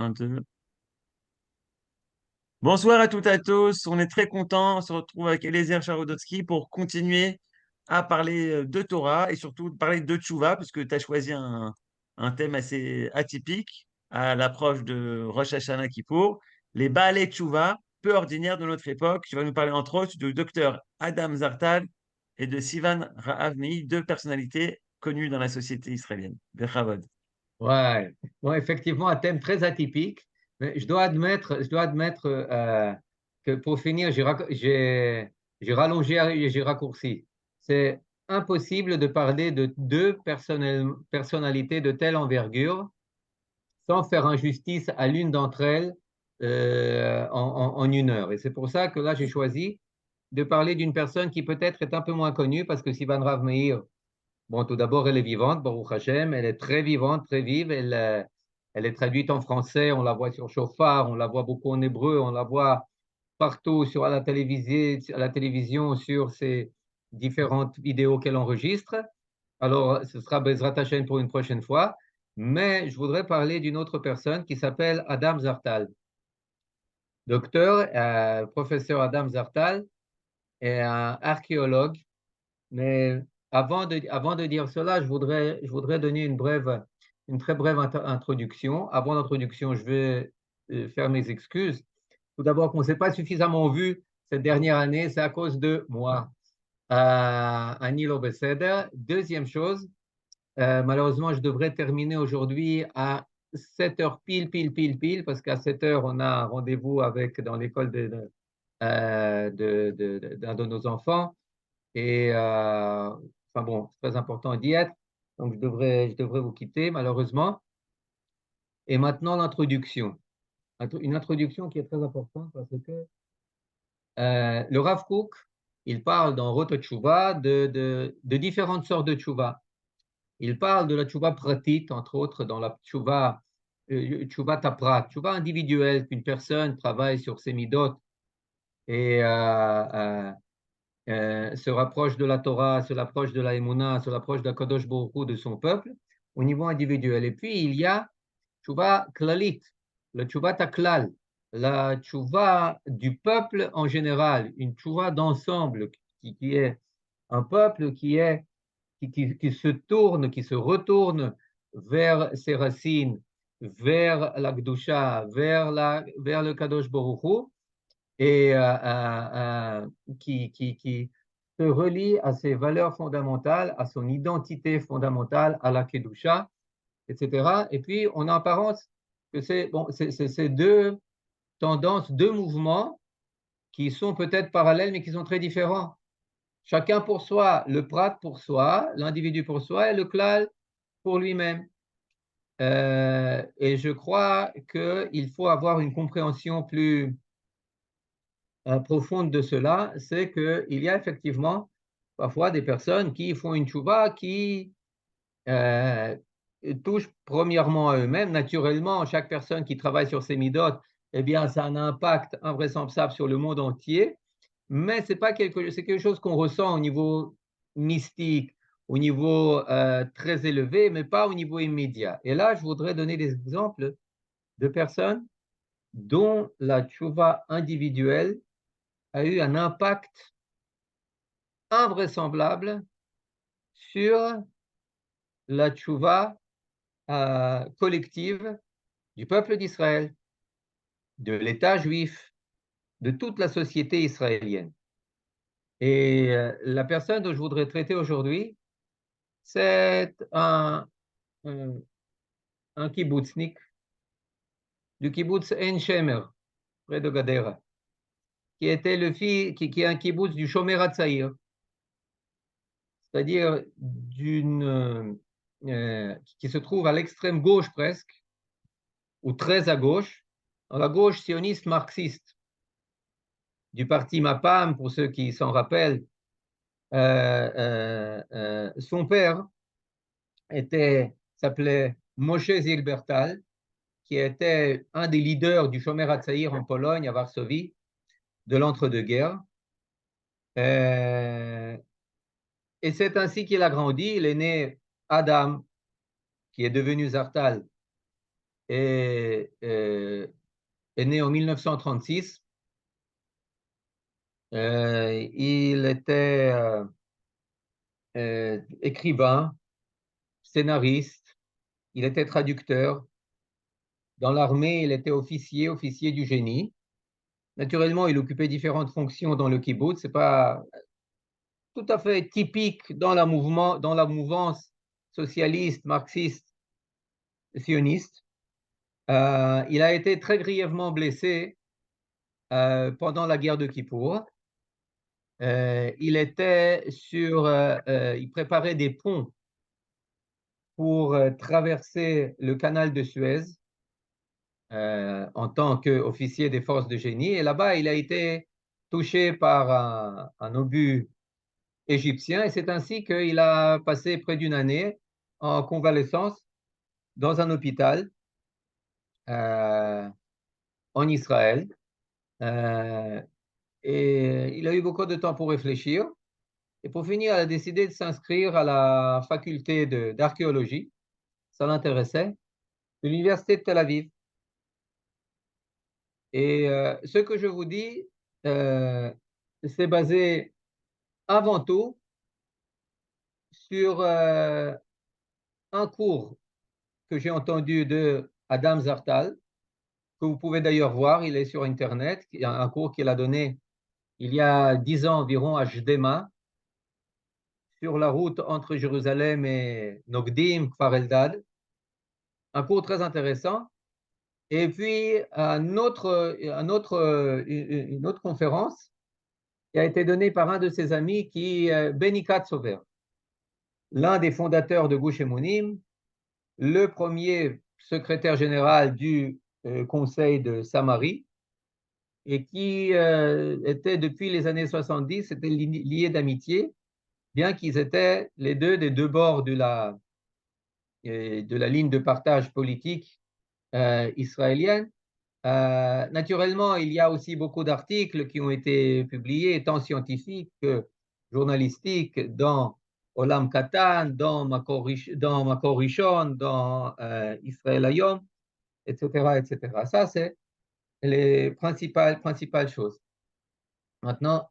Un, deux. Bonsoir à toutes et à tous. On est très contents. On se retrouve avec Eliezer Charodotsky pour continuer à parler de Torah et surtout de parler de Tchouva, puisque tu as choisi un thème assez atypique à l'approche de Rosh Hashanah Kippour, les Baalei Tchouva, peu ordinaires de notre époque. Tu vas nous parler entre autres du docteur Adam Zartal et de Sivan Rahavni, deux personnalités connues dans la société israélienne. Bechavod. Ouais, ouais, effectivement, un thème très atypique. Mais je dois admettre que pour finir, j'ai rallongé et j'ai raccourci. C'est impossible de parler de deux personnalités de telle envergure sans faire injustice à l'une d'entre elles en une heure. Et c'est pour ça que là, j'ai choisi de parler d'une personne qui peut-être est un peu moins connue parce que Sivan Rav Meir, bon, tout d'abord, elle est vivante, Baruch Hashem, elle est très vivante, très vive. Elle est traduite en français, on la voit sur Shofar, on la voit beaucoup en hébreu, on la voit partout à la télévision sur ces différentes vidéos qu'elle enregistre. Alors, ce sera Bezrat Hashem pour une prochaine fois. Mais je voudrais parler d'une autre personne qui s'appelle Adam Zartal. Docteur, professeur Adam Zartal est un archéologue, mais avant de dire cela, je voudrais donner une très brève introduction. Avant l'introduction, je vais faire mes excuses. Tout d'abord, qu'on ne s'est pas suffisamment vu cette dernière année, c'est à cause de moi, à Nilo Beseder. Deuxième chose, malheureusement, je devrais terminer aujourd'hui à 7 heures pile, pile, pile, pile, parce qu'à 7 heures, on a un rendez-vous dans l'école d'un de nos enfants. Et enfin bon, c'est très important d'y être. Donc je devrais vous quitter malheureusement. Et maintenant l'introduction. Une introduction qui est très importante parce que le Rav Kook, il parle dans Rote Tshuva de différentes sortes de Tshuva. Il parle de la Tshuva pratit, entre autres dans la Tshuva taprat, Tshuva individuelle, qu'une personne travaille sur ses midot et se rapproche de la Torah, se rapproche de la Emouna, se rapproche d'Akadosh Baruch Hu, de son peuple, au niveau individuel. Et puis, il y a Tchouva Klalit, le Tchouva Taklal, la Tchouva du peuple en général, une Tchouva d'ensemble qui est un peuple qui se tourne, qui se retourne vers ses racines, vers la Gdusha, vers le Kadosh Baruch Hu, et qui se relie à ses valeurs fondamentales, à son identité fondamentale, à la Kedusha, etc. Et puis, on a en apparence que c'est bon, ces deux tendances, deux mouvements qui sont peut-être parallèles, mais qui sont très différents. Chacun pour soi, le prat pour soi, l'individu pour soi, et le klal pour lui-même. Et je crois qu'il faut avoir une compréhension plus profonde de cela, c'est qu'il y a effectivement parfois des personnes qui font une tchouva qui euh, touche premièrement à eux-mêmes. Naturellement, chaque personne qui travaille sur ses midotes, eh bien, ça a un impact invraisemblable sur le monde entier, mais c'est quelque chose qu'on ressent au niveau mystique, au niveau très élevé, mais pas au niveau immédiat. Et là, je voudrais donner des exemples de personnes dont la tchouva individuelle a eu un impact invraisemblable sur la tchouva collective du peuple d'Israël, de l'État juif, de toute la société israélienne. Et la personne dont je voudrais traiter aujourd'hui, c'est un, un kibbutznik du kibbutz Ein Shemer, près de Gadera, qui était qui est un kibbutz du Shomer HaTzaïr, c'est-à-dire qui se trouve à l'extrême gauche presque, ou très à gauche, dans la gauche sioniste marxiste du parti MAPAM, pour ceux qui s'en rappellent. Son père s'appelait Moshe Zilbertal, qui était un des leaders du Shomer HaTzaïr en Pologne, à Varsovie, de l'entre-deux-guerres. Et c'est ainsi qu'il a grandi. Il est né Adam, qui est devenu Zartal, et est né en 1936. Il était écrivain, scénariste, il était traducteur. Dans l'armée, il était officier du génie. Naturellement, il occupait différentes fonctions dans le kibbutz. Ce n'est pas tout à fait typique dans la mouvance socialiste, marxiste, sioniste. Il a été très grièvement blessé pendant la guerre de Kippour. Il préparait des ponts pour traverser le canal de Suez en tant qu'officier des forces de génie. Et là-bas, il a été touché par un obus égyptien et c'est ainsi qu'il a passé près d'une année en convalescence dans un hôpital en Israël. Et il a eu beaucoup de temps pour réfléchir. Et pour finir, il a décidé de s'inscrire à la faculté d'archéologie. Ça l'intéressait, de l'université de Tel Aviv. Et ce que je vous dis, c'est basé avant tout sur un cours que j'ai entendu de Adam Zartal, que vous pouvez d'ailleurs voir, il est sur Internet, un cours qu'il a donné il y a 10 ans environ à Jdema, sur la route entre Jérusalem et Nogdim, Kfar Eldad. Un cours très intéressant. Et puis, une autre conférence qui a été donnée par un de ses amis, Benny Katsover, l'un des fondateurs de Gush Emunim, le premier secrétaire général du Conseil de Samarie, et qui était depuis les années 70, était lié d'amitié, bien qu'ils étaient les deux des deux bords de la ligne de partage politique israélienne. Naturellement, il y a aussi beaucoup d'articles qui ont été publiés, tant scientifiques que journalistiques, dans Olam Katan, dans Makor Rishon, dans Israël Hayom, etc., etc. Ça, c'est les principales choses. Maintenant,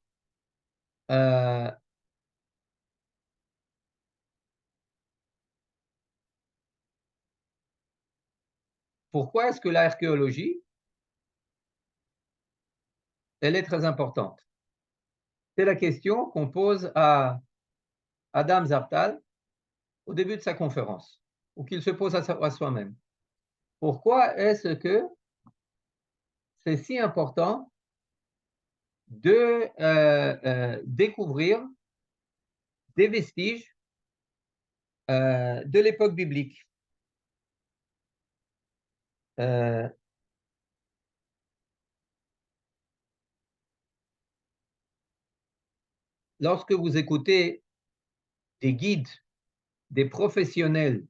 pourquoi est-ce que l'archéologie, elle est très importante? C'est la question qu'on pose à Adam Zartal au début de sa conférence, ou qu'il se pose à soi-même. Pourquoi est-ce que c'est si important de découvrir des vestiges de l'époque biblique? Lorsque vous écoutez des guides, des professionnels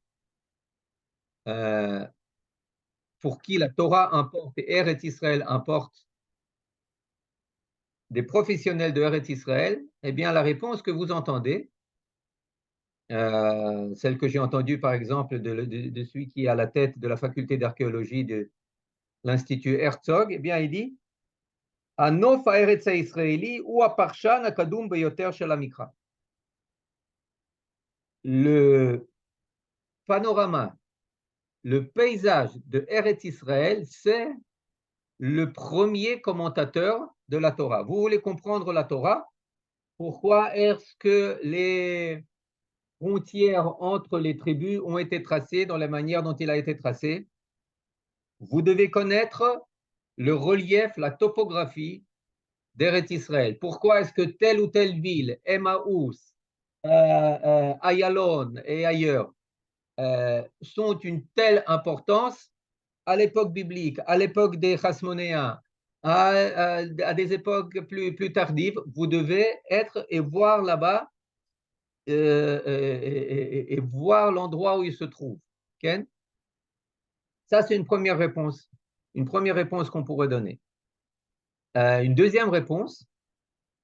pour qui la Torah importe et Eretz Israël importe, des professionnels de Eretz Israël, eh bien la réponse que vous entendez, celle que j'ai entendue par exemple de celui qui est à la tête de la faculté d'archéologie de l'Institut Herzog, eh bien il dit Anof ha'eretz ha'israéli ou ha'parshan ha'kadum beyoter shel ha'mikra. Le panorama, le paysage de Eretz Israël, c'est le premier commentateur de la Torah. Vous voulez comprendre la Torah? Pourquoi est-ce que les frontières entre les tribus ont été tracées dans la manière dont il a été tracé? Vous devez connaître le relief, la topographie d'Eretz Israël. Pourquoi est-ce que telle ou telle ville, Emmaüs, Ayalon et ailleurs, sont une telle importance à l'époque biblique, à l'époque des Chasmonéens, à des époques plus tardives? Vous devez être et voir là-bas et voir l'endroit où il se trouve. Okay? Ça, c'est une première réponse qu'on pourrait donner. Une deuxième réponse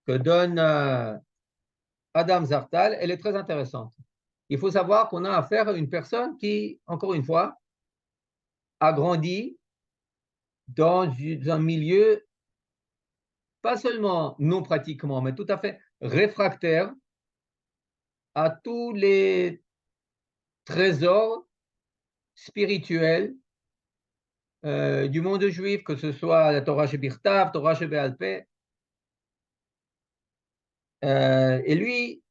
que donne Adam Zartal, elle est très intéressante. Il faut savoir qu'on a affaire à une personne qui, encore une fois, a grandi dans un milieu pas seulement non pratiquement, mais tout à fait réfractaire à tous les trésors spirituels du monde juif, que ce soit la Torah Shebirtav, Torah Shebe'al Peh. Et lui,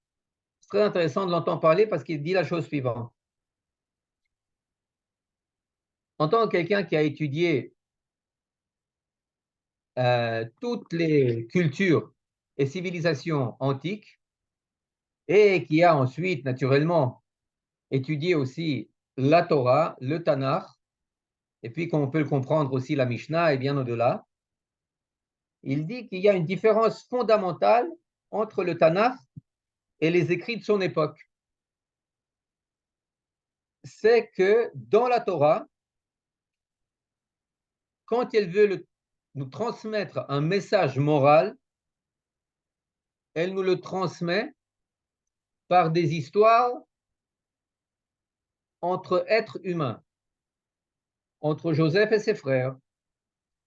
c'est très intéressant de l'entendre parler parce qu'il dit la chose suivante. En tant que quelqu'un qui a étudié toutes les cultures et civilisations antiques et qui a ensuite, naturellement, étudié aussi la Torah, le Tanakh, et puis qu'on peut le comprendre aussi la Mishnah et bien au-delà, il dit qu'il y a une différence fondamentale entre le Tanakh et les écrits de son époque. C'est que dans la Torah, quand elle veut nous transmettre un message moral, elle nous le transmet par des histoires entre êtres humains, entre Joseph et ses frères,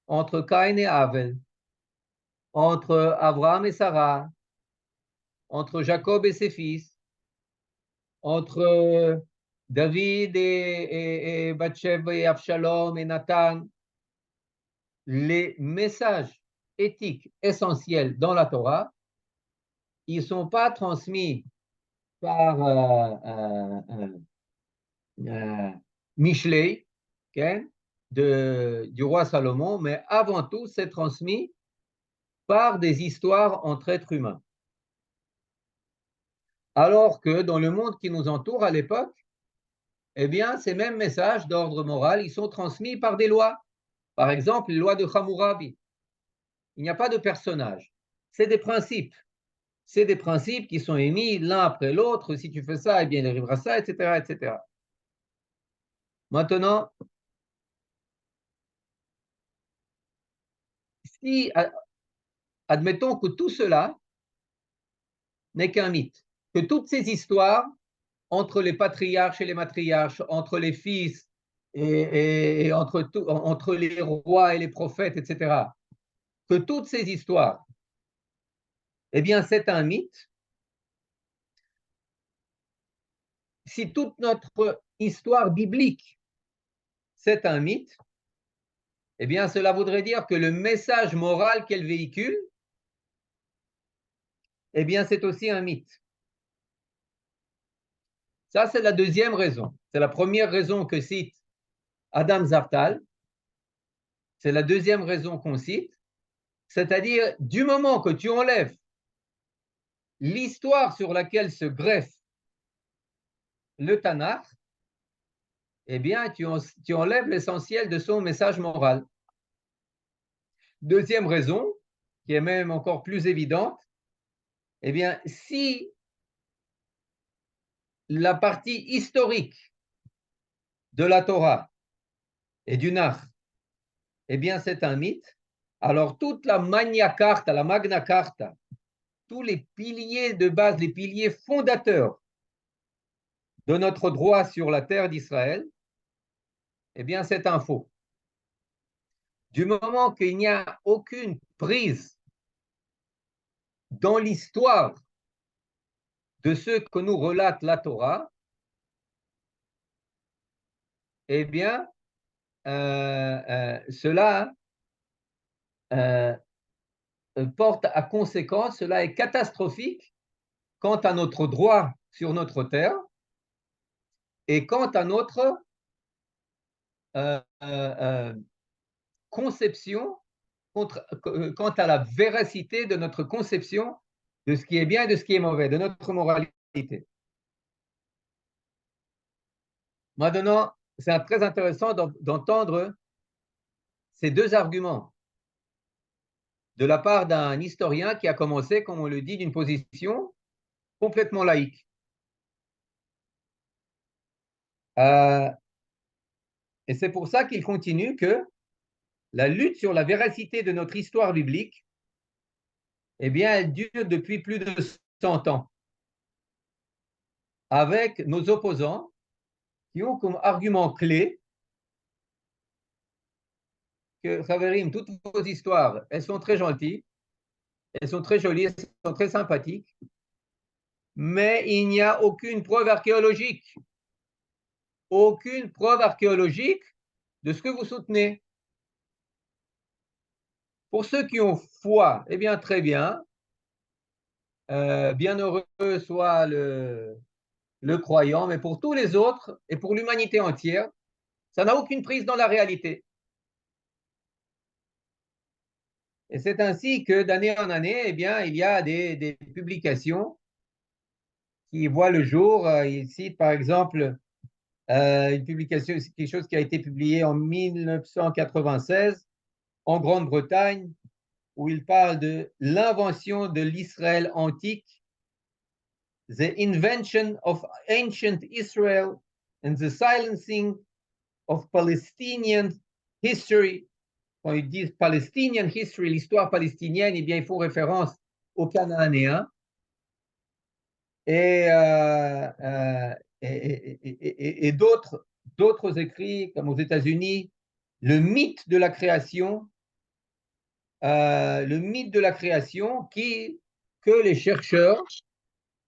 entre Caïn et Abel, entre Abraham et Sarah, entre Jacob et ses fils, entre David et Bathsheba et Absalom et Nathan. Les messages éthiques essentiels dans la Torah, ils ne sont pas transmis par Mishlei, okay, du roi Salomon, mais avant tout, c'est transmis par des histoires entre êtres humains. Alors que dans le monde qui nous entoure à l'époque, eh bien, ces mêmes messages d'ordre moral, ils sont transmis par des lois. Par exemple, les lois de Hammurabi. Il n'y a pas de personnages. C'est des principes. C'est des principes qui sont émis l'un après l'autre. Si tu fais ça, eh bien, il arrivera ça, etc., etc. Maintenant, si admettons que tout cela n'est qu'un mythe, que toutes ces histoires entre les patriarches et les matriarches, entre les fils et entre les rois et les prophètes, etc., que toutes ces histoires, eh bien, c'est un mythe. Si toute notre histoire biblique, c'est un mythe, eh bien, cela voudrait dire que le message moral qu'elle véhicule, eh bien, c'est aussi un mythe. Ça, c'est la deuxième raison. C'est la première raison que cite Adam Zartal. C'est la deuxième raison qu'on cite. C'est-à-dire, du moment que tu enlèves l'histoire sur laquelle se greffe le Tanakh, eh bien, tu enlèves l'essentiel de son message moral. Deuxième raison, qui est même encore plus évidente, eh bien, si la partie historique de la Torah et du Nach, eh bien, c'est un mythe, alors toute la Magna Carta, la Magna Carta, tous les piliers de base, les piliers fondateurs de notre droit sur la terre d'Israël, eh bien, c'est un faux. Du moment qu'il n'y a aucune prise dans l'histoire de ce que nous relate la Torah, eh bien, cela porte à conséquence, cela est catastrophique quant à notre droit sur notre terre et quant à notre conception, quant à la véracité de notre conception de ce qui est bien et de ce qui est mauvais, de notre moralité. Maintenant, c'est très intéressant d'entendre ces deux arguments de la part d'un historien qui a commencé, comme on le dit, d'une position complètement laïque. Et c'est pour ça qu'il continue que la lutte sur la véracité de notre histoire biblique, eh bien, elle dure depuis plus de 100 ans, avec nos opposants qui ont comme argument clé que, Khaverim, toutes vos histoires, elles sont très gentilles, elles sont très jolies, elles sont très sympathiques, mais il n'y a aucune preuve archéologique. Aucune preuve archéologique de ce que vous soutenez. Pour ceux qui ont foi, eh bien, très bien. Bienheureux soit le croyant, mais pour tous les autres et pour l'humanité entière, ça n'a aucune prise dans la réalité. Et c'est ainsi que d'année en année, eh bien, il y a des publications qui voient le jour. Ici, par exemple, une publication, c'est quelque chose qui a été publié en 1996 en Grande-Bretagne, où il parle de l'invention de l'Israël antique, The Invention of Ancient Israel and the Silencing of Palestinian History. Quand ils disent Palestinian History, l'histoire palestinienne, eh bien, ils font référence aux Cananéens. Et, et d'autres écrits, comme aux États-Unis, le mythe de la création, que les chercheurs,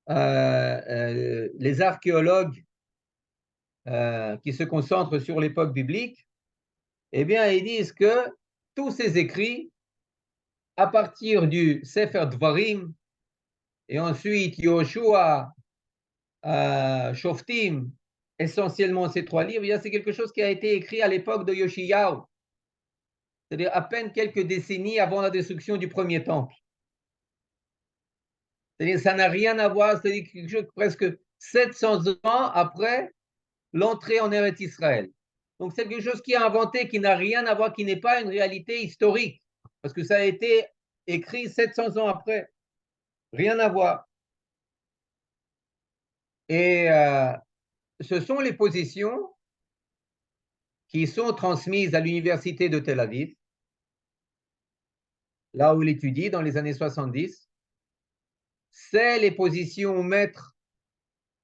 les archéologues qui se concentrent sur l'époque biblique, eh bien, ils disent que tous ces écrits, à partir du Sefer Dvarim, et ensuite Yoshua, Shoftim, essentiellement ces trois livres, c'est quelque chose qui a été écrit à l'époque de Yoshiyahu, c'est-à-dire à peine quelques décennies avant la destruction du premier temple. C'est-à-dire ça n'a rien à voir, c'est-à-dire quelque chose presque 700 ans après l'entrée en Eretz Israël. Donc c'est quelque chose qui est inventé, qui n'a rien à voir, qui n'est pas une réalité historique, parce que ça a été écrit 700 ans après. Rien à voir. Et ce sont les positions qui sont transmises à l'université de Tel Aviv, là où il étudie dans les années 70. C'est les positions maîtres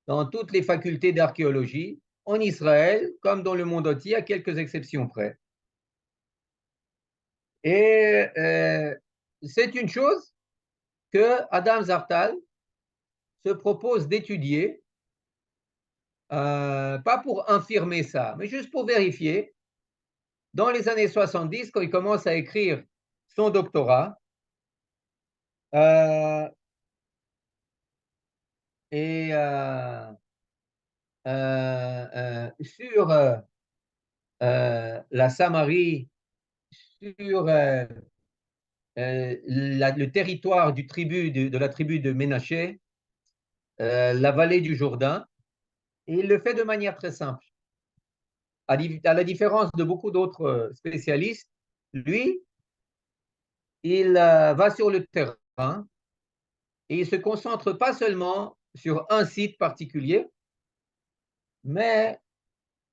dans toutes les facultés d'archéologie, en Israël comme dans le monde entier, à quelques exceptions près. Et c'est une chose que Adam Zartal se propose d'étudier, pas pour infirmer ça, mais juste pour vérifier. Dans les années 70, quand il commence à écrire son doctorat, et sur la Samarie, sur le territoire de la tribu de Ménaché, la vallée du Jourdain, et il le fait de manière très simple. À la différence de beaucoup d'autres spécialistes, lui, il va sur le terrain et il ne se concentre pas seulement sur un site particulier, mais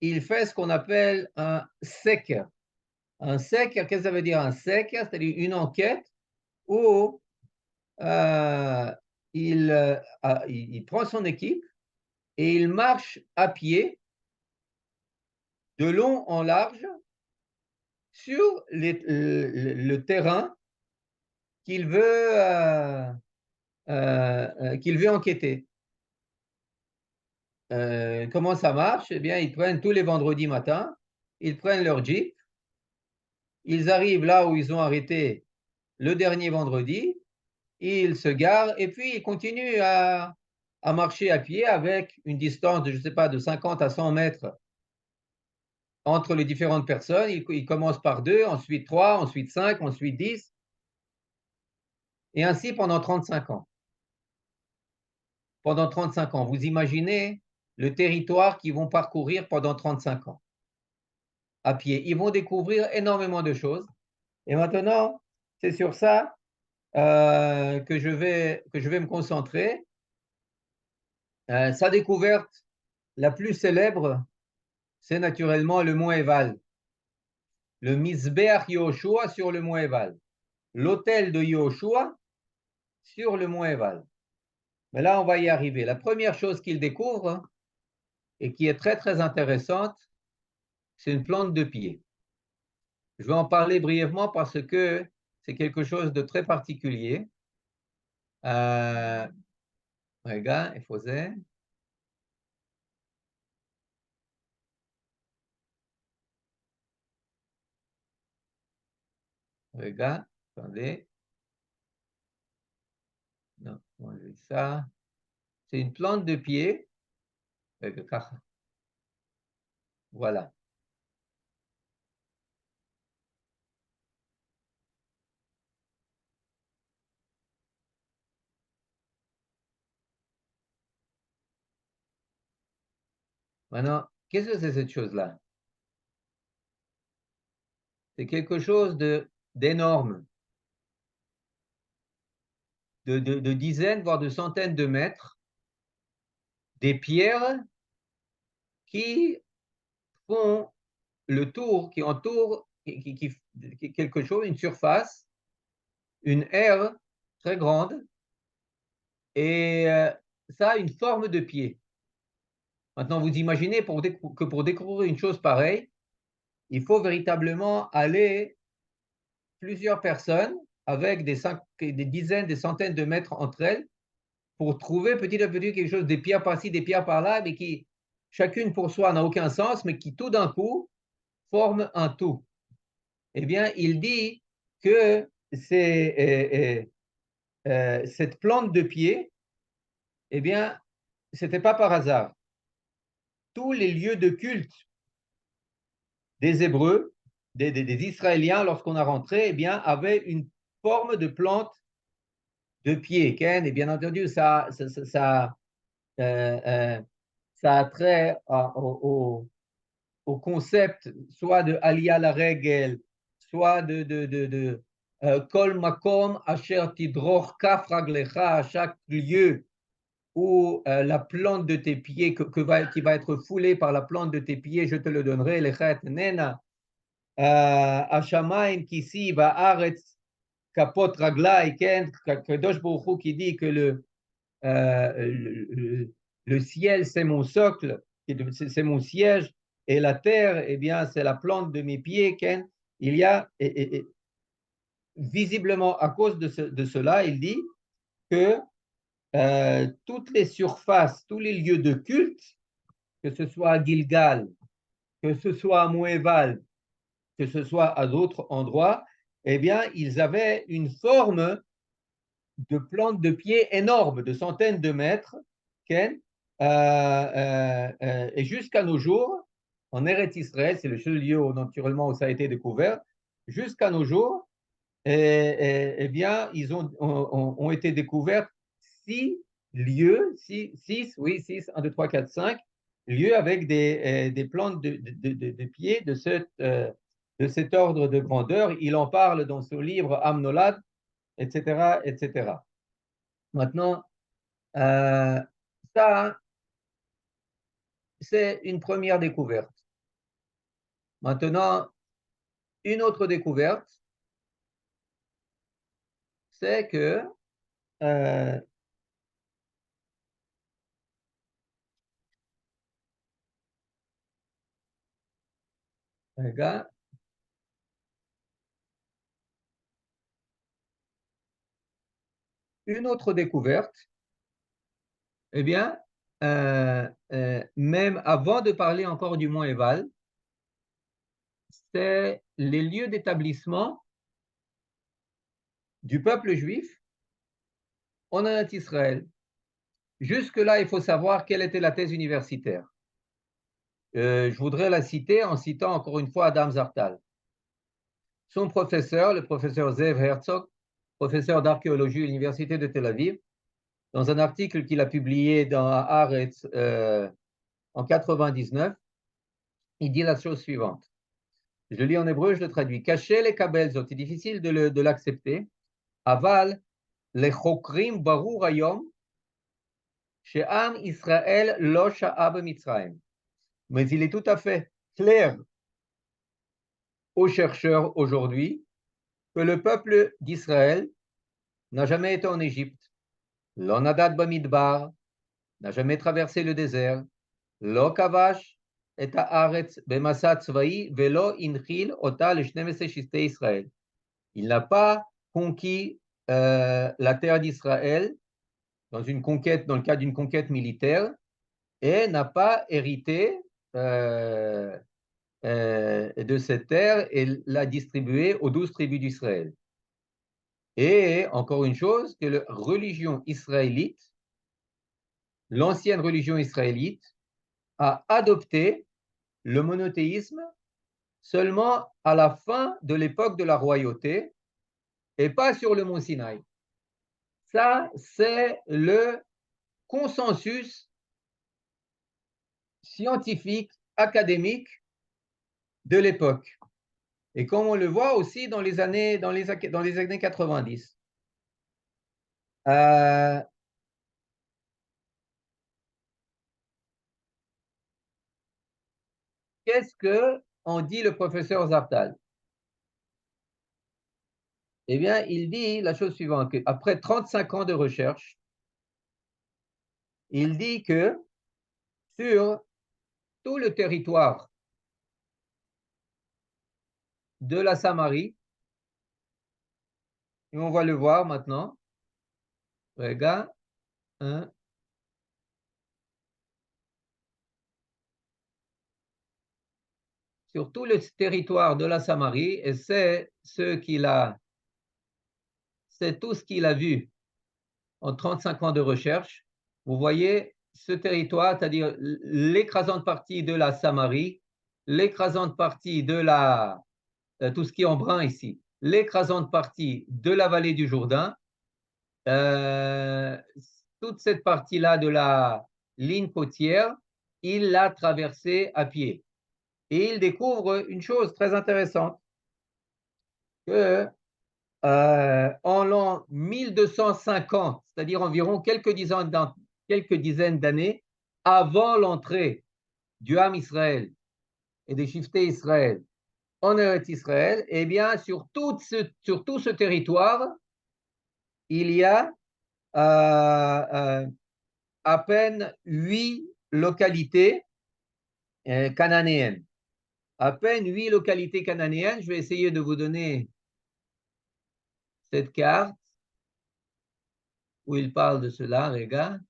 il fait ce qu'on appelle un seker. Un seker, qu'est-ce que ça veut dire un seker? C'est-à-dire une enquête où il prend son équipe et il marche à pied de long en large sur le terrain qu'il veut enquêter. Comment ça marche? Eh bien, ils prennent tous les vendredis matins, ils prennent leur Jeep, ils arrivent là où ils ont arrêté le dernier vendredi, ils se garent et puis ils continuent à marcher à pied avec une distance de, je ne sais pas, de 50 à 100 mètres entre les différentes personnes. Ils commencent par 2, ensuite 3, ensuite 5, ensuite 10, et ainsi pendant 35 ans. Pendant 35 ans, vous imaginez le territoire qu'ils vont parcourir pendant 35 ans à pied. Ils vont découvrir énormément de choses. Et maintenant, c'est sur ça que je vais me concentrer. Sa découverte la plus célèbre, c'est naturellement le mont Eval, le Mizbeach Yehoshua sur le mont Eval, l'autel de Yehoshua sur le mont Eval. Mais là, on va y arriver. La première chose qu'il découvre, et qui est très très intéressante, c'est une plante de pied. Je vais en parler brièvement parce que c'est quelque chose de très particulier. רגע, איפה זה? רגע, attendez. Non, on enlever ça. C'est une plante de pied. רגע, ככה. Voilà. Maintenant, qu'est-ce que c'est cette chose-là? C'est quelque chose d'énorme, de dizaines, voire de centaines de mètres, des pierres qui font le tour, qui entourent quelque chose, une surface, une aire très grande, et ça a une forme de pied. Maintenant, vous imaginez que pour découvrir une chose pareille, il faut véritablement aller plusieurs personnes avec des dizaines, des centaines de mètres entre elles pour trouver petit à petit quelque chose, des pierres par-ci, des pierres par-là, mais qui, chacune pour soi, n'a aucun sens, mais qui tout d'un coup forment un tout. Eh bien, il dit que cette plante de pied, eh bien, ce n'était pas par hasard. Tous les lieux de culte des Hébreux, des Israéliens, lorsqu'on a rentré, eh bien, avaient une forme de plante de pied. Et bien entendu, ça a trait au concept soit de Aliyah la Regel, soit de Kol Makom Asher Tidroch Kaf Raglecha, à chaque lieu où la plante de tes pieds, qui va être foulée par la plante de tes pieds, je te le donnerai, Lechet Nena, Ashamaim Kisi Va'aretz Kapot Raglai, Kadosh Baruch Hu qui dit que le ciel c'est mon socle, c'est mon siège, et la terre, eh bien, c'est la plante de mes pieds, Ken. Il y a, visiblement, à cause de cela, il dit que toutes les surfaces, tous les lieux de culte, que ce soit à Gilgal, que ce soit à Moéval, que ce soit à d'autres endroits, eh bien, ils avaient une forme de plantes de pied énormes, de centaines de mètres, Ken, et jusqu'à nos jours, en Eretz Israël, c'est le seul lieu naturellement où ça a été découvert, jusqu'à nos jours, eh bien, ils ont été découverts 6 lieux, 6, 1, 2, 3, 4, 5 lieux avec des plantes de pied de cet ordre de grandeur. Il en parle dans son livre Amnolad, etc., etc. Maintenant, ça, c'est une première découverte. Maintenant, une autre découverte, c'est que regarde, une autre découverte, eh bien, même avant de parler encore du mont Eval, c'est les lieux d'établissement du peuple juif en Israël. Jusque-là, il faut savoir quelle était la thèse universitaire. Je voudrais la citer en citant encore une fois Adam Zartal. Son professeur, le professeur Zev Herzog, professeur d'archéologie à l'Université de Tel Aviv, dans un article qu'il a publié dans Haaretz en 99, il dit la chose suivante. Je le lis en hébreu, je le traduis. Cacher les kabelzot, c'est difficile de l'accepter. Aval, les chokrim barur hayom, she'am Israël lo sha'a b'Mitzrayim. Mais il est tout à fait clair aux chercheurs aujourd'hui que le peuple d'Israël n'a jamais été en Égypte. Lo nadat b'midbar, n'a jamais traversé le désert. Lo kavash, את הארץ במסע צבאי ולא הנחיל אותה ל-12 שבטי ישראל. Il n'a pas conquis la terre d'Israël dans une conquête, dans le cadre d'une conquête militaire, et n'a pas hérité de cette terre et l'a distribuée aux 12 tribus d'Israël. Et encore une chose, que la religion israélite, l'ancienne religion israélite, a adopté le monothéisme seulement à la fin de l'époque de la royauté et pas sur le mont Sinaï. Ça, c'est le consensus scientifique, académique de l'époque. Et comme on le voit aussi dans les années 90. Qu'est-ce que en dit le professeur Zartal? Eh bien, il dit la chose suivante, qu'après 35 ans de recherche, il dit que sur tout le territoire de la Samarie, et on va le voir maintenant, regarde, hein, sur tout le territoire de la Samarie, et c'est tout ce qu'il a vu en 35 ans de recherche. Vous voyez ce territoire, c'est-à-dire l'écrasante partie de la Samarie, l'écrasante partie de tout ce qui est en brun ici, l'écrasante partie de la vallée du Jourdain, toute cette partie-là de la ligne côtière, il l'a traversée à pied. Et il découvre une chose très intéressante, que en l'an 1250, c'est-à-dire environ quelques dizaines d'années avant l'entrée du Ham Israël et des Shifté Israël en Eretz Israël, eh bien, sur tout ce territoire, il y a à peine 8 localités cananéennes. À peine 8 localités cananéennes. Je vais essayer de vous donner cette carte où il parle de cela, regarde.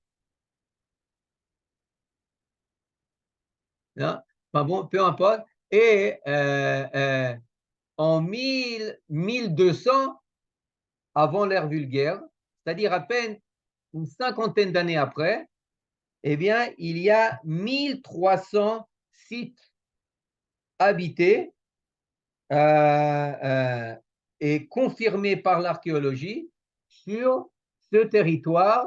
Non, enfin bon, peu importe. Et en 1200, avant l'ère vulgaire, c'est-à-dire à peine une cinquantaine d'années après, eh bien, il y a 1300 sites habités et confirmés par l'archéologie sur ce territoire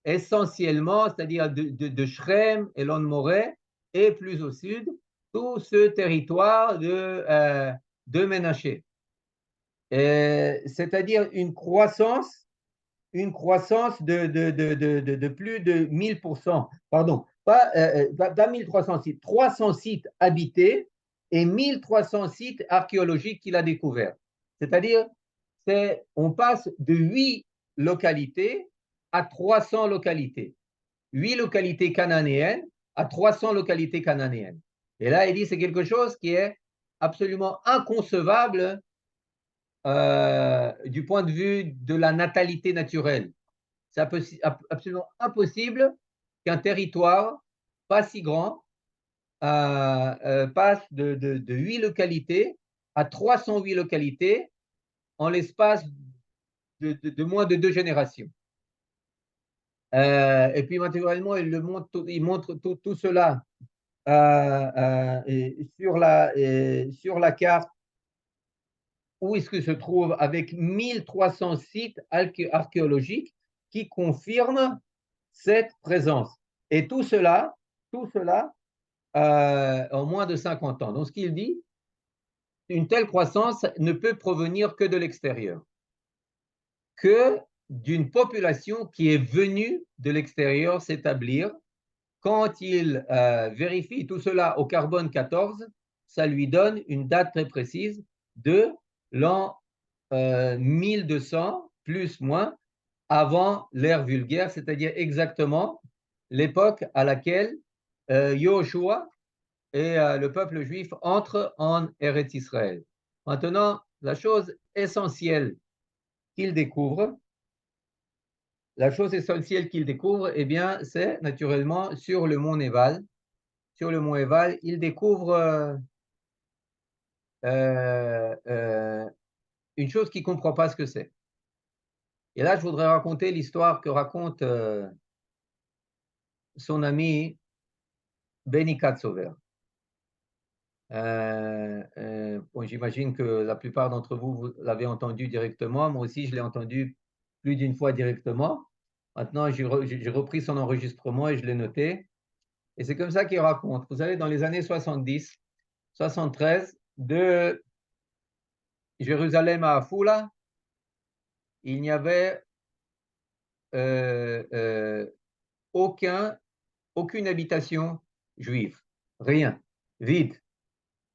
essentiellement, c'est-à-dire de Shrem et Lon-Moré, et plus au sud, tout ce territoire de Ménaché. C'est-à-dire une croissance de plus de 1000%. Pardon, pas 1300 sites, 300 sites habités et 1300 sites archéologiques qu'il a découverts. C'est-à-dire, on passe de 8 localités à 300 localités. 8 localités cananéennes à 300 localités cananéennes. Et là, il dit c'est quelque chose qui est absolument inconcevable du point de vue de la natalité naturelle. C'est absolument impossible qu'un territoire pas si grand passe de 8 localités à 308 localités en l'espace de moins de 2 générations. Et puis naturellement, il montre tout cela sur la carte où est-ce que se trouve avec 1300 sites archéologiques qui confirment cette présence. Et tout cela en moins de 50 ans. Donc ce qu'il dit, une telle croissance ne peut provenir que de l'extérieur, que d'une population qui est venue de l'extérieur s'établir. Quand il vérifie tout cela au carbone 14, ça lui donne une date très précise de l'an 1200, plus moins, avant l'ère vulgaire, c'est-à-dire exactement l'époque à laquelle Yoshua et le peuple juif entre en Eretz Israël. Maintenant, la chose essentielle qu'il découvre, eh bien, c'est naturellement sur le mont Neval. Sur le mont Neval, il découvre une chose qu'il ne comprend pas ce que c'est. Et là, je voudrais raconter l'histoire que raconte son ami Benny Katsover. Bon, j'imagine que la plupart d'entre vous, vous l'avez entendu directement. Moi aussi, je l'ai entendu plus d'une fois directement. Maintenant, j'ai repris son enregistrement et je l'ai noté. Et c'est comme ça qu'il raconte. Vous savez, dans les années 70, 73, de Jérusalem à Afula, il n'y avait euh, euh, aucune habitation juive. Rien. Vide.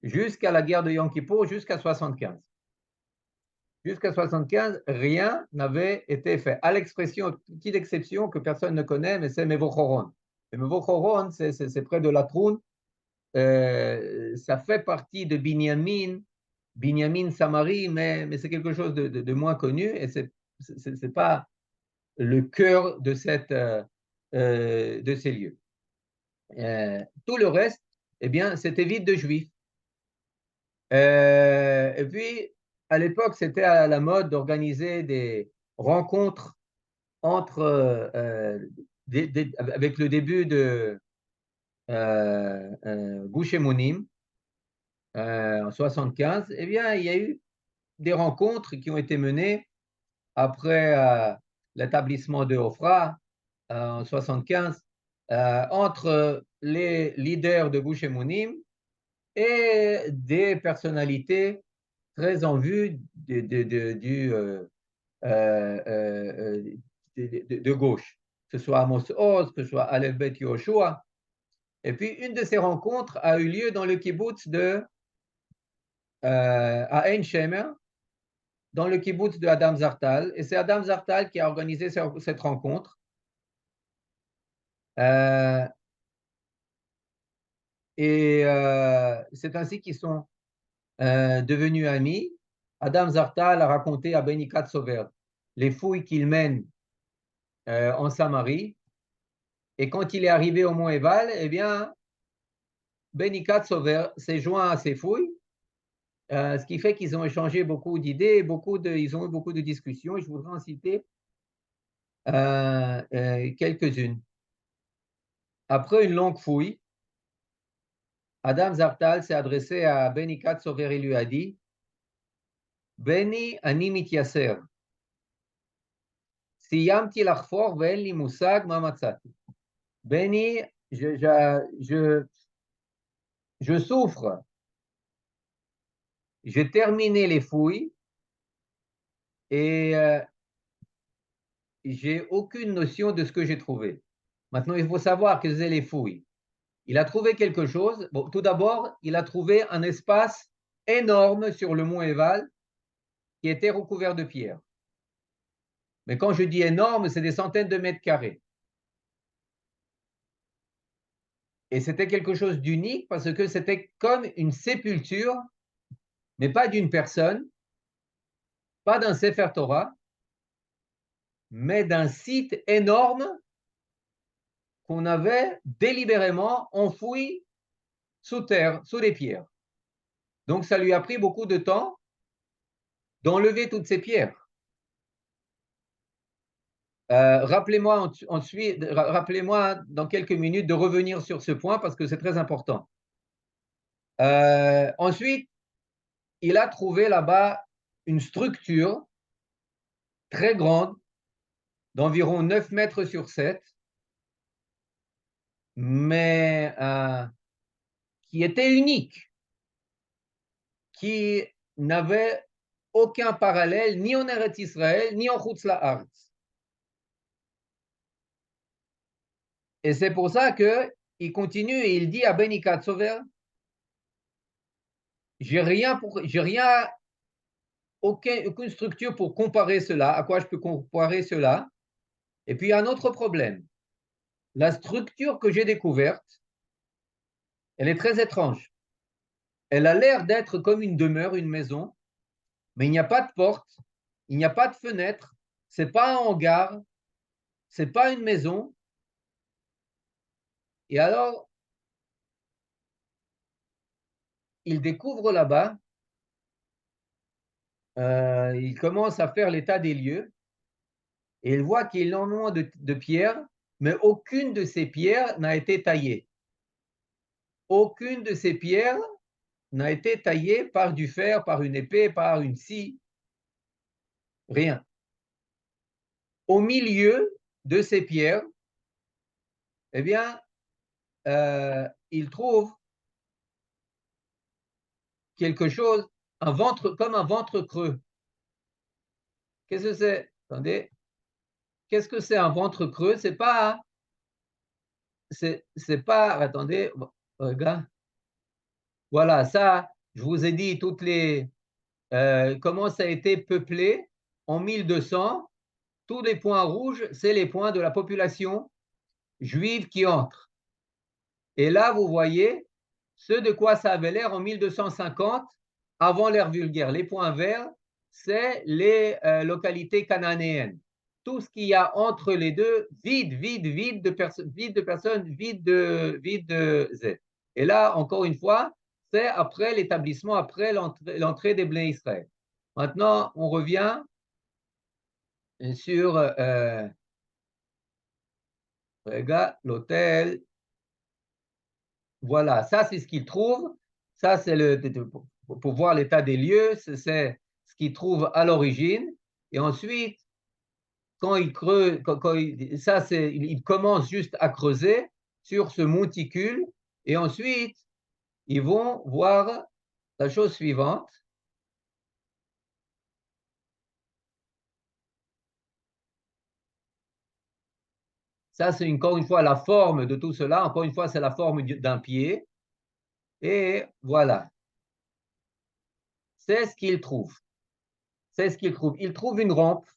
Jusqu'à la guerre de Yom Kippour, jusqu'à 75. Jusqu'à 75, rien n'avait été fait. À l'expression, petite exception que personne ne connaît, mais c'est Mevochoron. Et Mevochoron, c'est près de Latroun. Ça fait partie de Binyamin Samari, mais c'est quelque chose de moins connu et c'est pas le cœur de ces lieux. Tout le reste, eh bien, c'était vide de juifs. Et puis, à l'époque, c'était à la mode d'organiser des rencontres avec le début de Gush Emunim en 75. Eh bien, il y a eu des rencontres qui ont été menées après l'établissement de Ofra en 75 entre les leaders de Gush Emunim et des personnalités très en vue de gauche, que ce soit Amos Oz, que ce soit Aleph Bet Yoshua. Et puis, une de ces rencontres a eu lieu dans le kibbutz à Ein Shemer, dans le kibbutz de Adam Zartal. Et c'est Adam Zartal qui a organisé cette rencontre. C'est ainsi qu'ils sont devenus amis. Adam Zartal a raconté à Benny Katsover les fouilles qu'il mène en Samarie. Et quand il est arrivé au Mont Eval, eh bien, Benny Katsover s'est joint à ces fouilles, ce qui fait qu'ils ont échangé beaucoup d'idées, ils ont eu beaucoup de discussions, et je voudrais en citer quelques-unes. Après une longue fouille, Adam Zartal s'est adressé à Benny Katsover et lui a dit « Benny, ani mityaser, siyamti lachfor ve'en li musag ma matzati. » Benny, je souffre. J'ai terminé les fouilles et j'ai aucune notion de ce que j'ai trouvé. Maintenant, il faut savoir que c'est les fouilles. Il a trouvé quelque chose. Bon, tout d'abord, il a trouvé un espace énorme sur le mont Eval qui était recouvert de pierres. Mais quand je dis énorme, c'est des centaines de mètres carrés. Et c'était quelque chose d'unique parce que c'était comme une sépulture, mais pas d'une personne, pas d'un Sefer Torah, mais d'un site énorme qu'on avait délibérément enfoui sous terre, sous les pierres. Donc, ça lui a pris beaucoup de temps d'enlever toutes ces pierres. Rappelez-moi ensuite, rappelez-moi dans quelques minutes de revenir sur ce point parce que c'est très important. Ensuite, il a trouvé là-bas une structure très grande d'environ 9 mètres sur 7, mais qui était unique, qui n'avait aucun parallèle ni en Eretz Israël, ni en Chutz La'aretz. Et c'est pour ça qu'il continue et il dit à Benny Katsover, aucune structure pour comparer cela, à quoi je peux comparer cela. Et puis, il y a un autre problème. La structure que j'ai découverte Elle est très étrange. Elle a l'air d'être comme une demeure, une maison, mais il n'y a pas de porte, il n'y a pas de fenêtre, c'est pas un hangar, c'est pas une maison. Et alors, il découvre là-bas, il commence à faire l'état des lieux et il voit qu'il y a énormément de pierres, mais aucune de ces pierres n'a été taillée. Aucune de ces pierres n'a été taillée par du fer, par une épée, par une scie, rien. Au milieu de ces pierres, eh bien, il trouve quelque chose, un ventre, comme un ventre creux. Qu'est-ce que c'est? Attendez. Qu'est-ce que c'est un ventre creux? C'est pas, attendez, regarde. Voilà, ça, je vous ai dit comment ça a été peuplé en 1200. Tous les points rouges, c'est les points de la population juive qui entre. Et là, vous voyez ce de quoi ça avait l'air en 1250, avant l'ère vulgaire. Les points verts, c'est les localités cananéennes. Tout ce qu'il y a entre les deux, vide, vide, vide de personnes, vide de Z. Et là, encore une fois, c'est après l'établissement, après l'entrée des Bnei Israël. Maintenant, on revient sur regarde, l'hôtel. Voilà, ça c'est ce qu'il trouve. Ça c'est pour voir l'état des lieux, c'est ce qu'il trouve à l'origine. Et ensuite, quand il creuse, il commence juste à creuser sur ce monticule. Et ensuite, ils vont voir la chose suivante. Ça, c'est encore une fois la forme de tout cela. Encore une fois, c'est la forme d'un pied. Et voilà, c'est ce qu'il trouve. C'est ce qu'il trouve. Il trouve une rampe.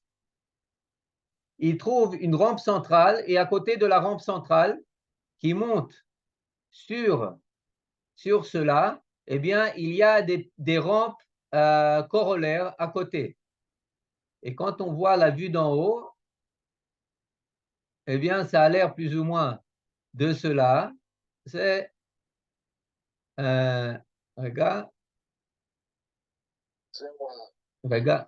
Il trouve une rampe centrale et à côté de la rampe centrale qui monte sur, sur cela, eh bien, il y a des rampes corollaires à côté. Et quand on voit la vue d'en haut, eh bien, ça a l'air plus ou moins de cela. C'est, regarde, regarde,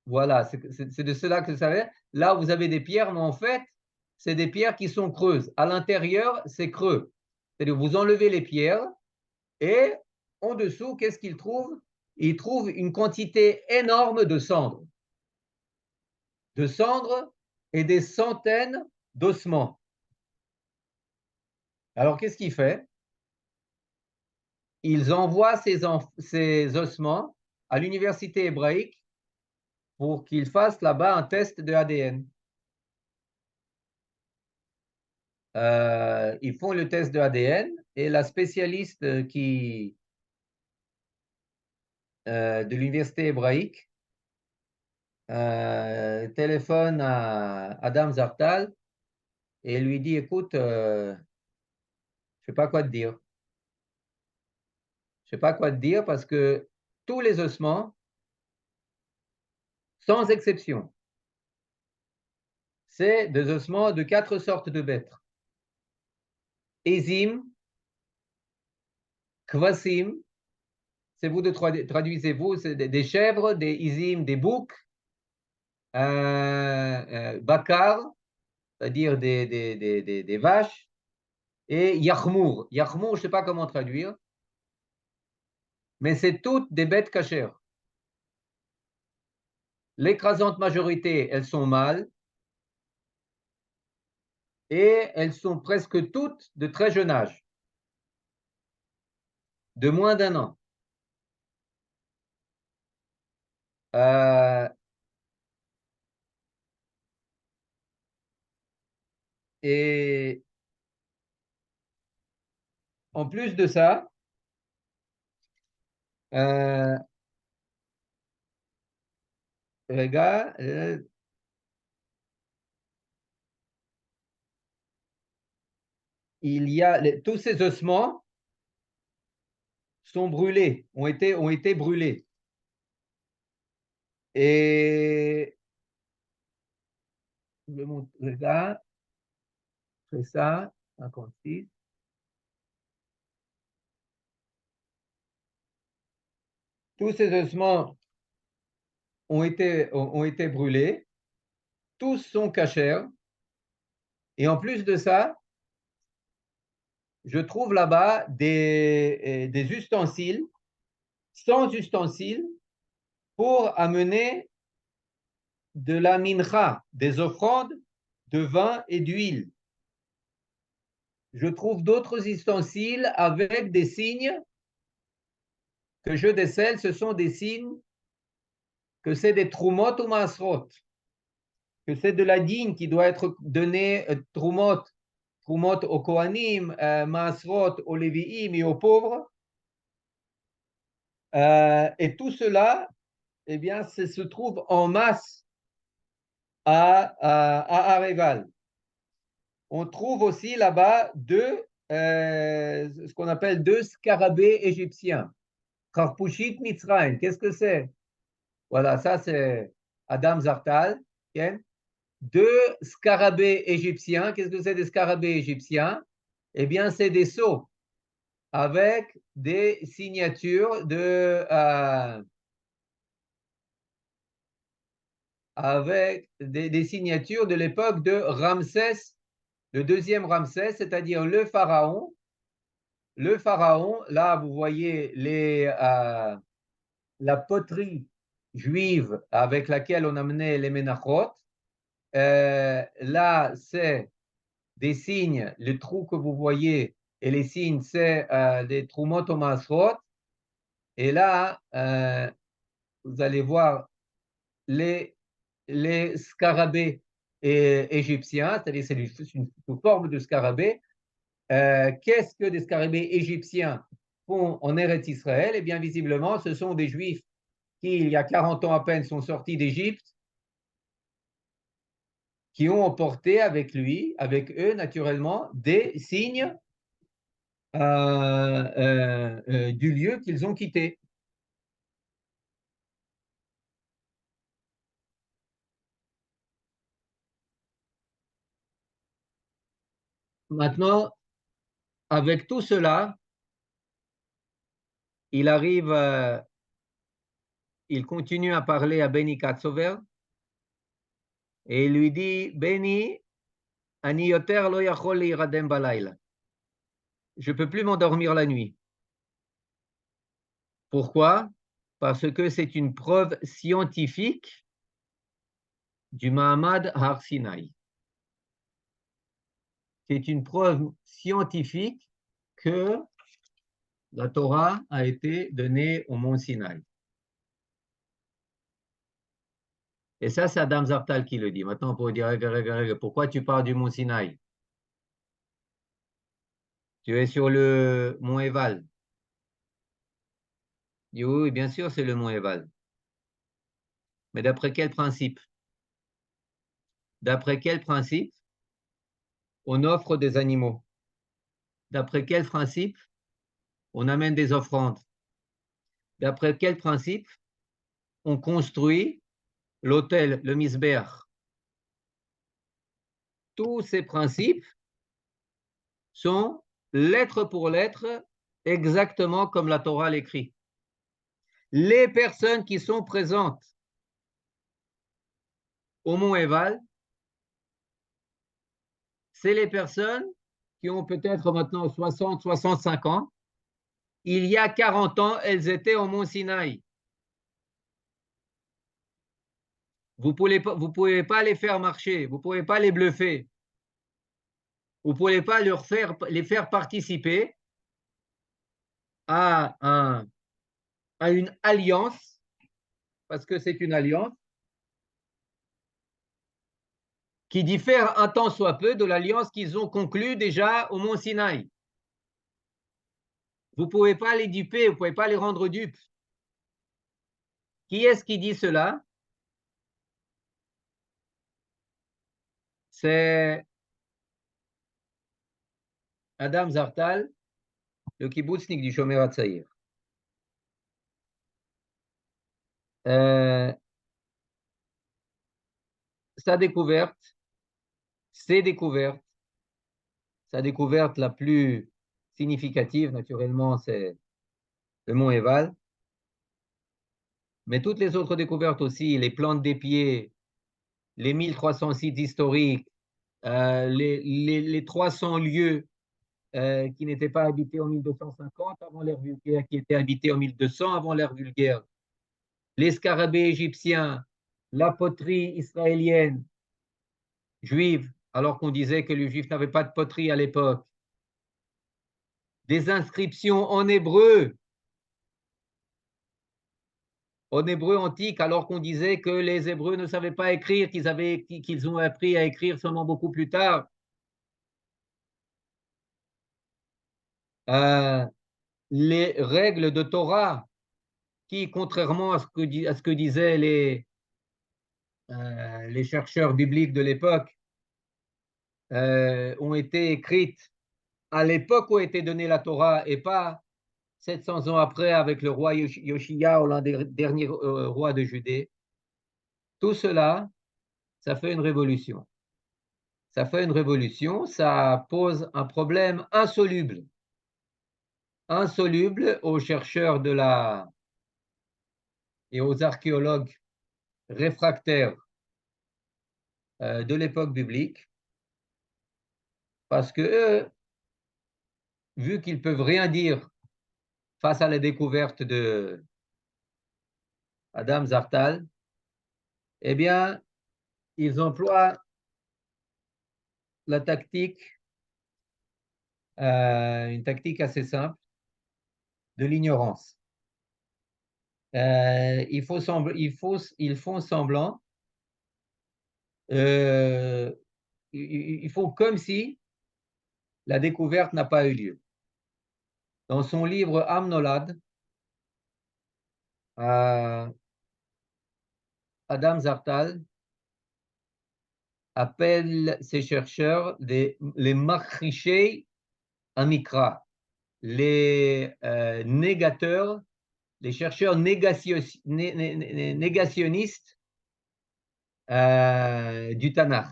voilà, c'est de cela que ça vient. Là, vous avez des pierres, mais en fait, c'est des pierres qui sont creuses. À l'intérieur, c'est creux. C'est-à-dire, vous enlevez les pierres et en dessous, qu'est-ce qu'il trouve? Il trouve une quantité énorme de cendres. De cendres et des centaines d'ossements. Alors, qu'est-ce qu'il fait? Ils envoient ces ossements à l'université hébraïque pour qu'ils fassent là-bas un test de ADN. Ils font le test de ADN et la spécialiste de l'université hébraïque téléphone à Adam Zartal et lui dit, écoute, je ne sais pas quoi te dire. Je ne sais pas quoi te dire parce que tous les ossements, sans exception, c'est des ossements de 4 sortes de bêtes. Ezim, Kvasim, c'est vous de traduisez-vous, c'est des chèvres, des Izim, des boucs, Bakar, c'est-à-dire des vaches, et Yachmour. Yachmour, je ne sais pas comment traduire, mais c'est toutes des bêtes cachères. L'écrasante majorité, elles sont mâles et elles sont presque toutes de très jeune âge, de moins d'un an. Et en plus de ça, regarde, il y a tous ces ossements sont brûlés, ont été brûlés. Et je vais montrer ça. C'est ça, 56. Tous ces ossements ont été brûlés. Tous sont cachers. Et en plus de ça, je trouve là-bas des ustensiles, sans ustensiles, pour amener de la mincha, des offrandes de vin et d'huile. Je trouve d'autres ustensiles avec des signes que je décèle, ce sont des signes que c'est des trumot ou masrot, que c'est de la dîme qui doit être donnée, trumot aux Kohanim, masrot aux Lévi'im et aux pauvres. Et tout cela, eh bien, se trouve en masse à Areval. On trouve aussi là-bas ce qu'on appelle deux scarabées égyptiens. Karpushit Mitzrayim, qu'est-ce que c'est? Voilà, ça c'est Adam Zartal. Okay? Deux scarabées égyptiens. Qu'est-ce que c'est des scarabées égyptiens? Eh bien, c'est des sceaux avec des signatures avec des signatures de l'époque de Ramsès, le deuxième Ramsès, c'est-à-dire le pharaon. Le pharaon, là, vous voyez la poterie juive avec laquelle on amenait les Menachot. Là, c'est des signes, les trous que vous voyez, et les signes, c'est des Trumot au Masrot. Et là, vous allez voir les scarabées égyptiens, c'est-à-dire c'est une forme de scarabée. Qu'est-ce que des scarabées égyptiens font en Eretz Israël? Eh bien, visiblement, ce sont des Juifs qui, il y a 40 ans à peine, sont sortis d'Égypte, qui ont emporté avec eux, naturellement, des signes du lieu qu'ils ont quitté. Maintenant, avec tout cela, il arrive, il continue à parler à Benny Katsover et il lui dit, Benny, ani yoter lo yachol leiradem balayla. Je ne peux plus m'endormir la nuit. Pourquoi? Parce que c'est une preuve scientifique du Mahamad Har Sinai. C'est une preuve scientifique que la Torah a été donnée au mont Sinaï. Et ça, c'est Adam Zartal qui le dit. Maintenant, on pourrait dire, pourquoi tu parles du mont Sinaï? Tu es sur le mont Eval. Il dit, oui, bien sûr, c'est le mont Eval. Mais d'après quel principe? D'après quel principe on offre des animaux? D'après quel principe on amène des offrandes? D'après quel principe on construit l'autel, le misbéach? Tous ces principes sont lettre pour lettre exactement comme la Torah l'écrit. Les personnes qui sont présentes au mont Eval, c'est les personnes qui ont peut-être maintenant 60, 65 ans. Il y a 40 ans, elles étaient au mont Sinaï. Vous ne pouvez pas les faire marcher, vous ne pouvez pas les bluffer. Vous ne pouvez pas les faire participer à une alliance, parce que c'est une alliance, qui diffère un tant soit peu de l'alliance qu'ils ont conclue déjà au mont Sinaï. Vous ne pouvez pas les duper, vous ne pouvez pas les rendre dupes. Qui est-ce qui dit cela? C'est Adam Zartal, le kibbutznik du Shomer HaTzaïr. Sa découverte, ses découvertes, sa découverte la plus significative, naturellement, c'est le mont Eval. Mais toutes les autres découvertes aussi, les plantes d'épier, les 1300 sites historiques, les 300 lieux qui n'étaient pas habités en 1250 avant l'ère vulgaire, qui étaient habités en 1200 avant l'ère vulgaire, les scarabées égyptiens, la poterie israélienne, juive, alors qu'on disait que les juifs n'avaient pas de poterie à l'époque, des inscriptions en hébreu antique, alors qu'on disait que les Hébreux ne savaient pas écrire, qu'ils ont appris à écrire seulement beaucoup plus tard. Les règles de Torah, qui, contrairement à ce que disaient les chercheurs bibliques de l'époque, ont été écrites à l'époque où a été donnée la Torah et pas 700 ans après avec le roi Yoshiyahu, l'un des derniers rois de Judée. Tout cela, ça fait une révolution. Ça fait une révolution, ça pose un problème insoluble aux chercheurs et aux archéologues réfractaires de l'époque biblique, parce que eux, vu qu'ils peuvent rien dire face à la découverte de Adam Zartal, eh bien, ils emploient la tactique, une tactique assez simple, de l'ignorance. Ils font semblant, ils font comme si la découverte n'a pas eu lieu. Dans son livre Am Nolad, Adam Zartal appelle ses chercheurs les Machrichei Amikra, les négateurs, les chercheurs négationnistes du Tanakh.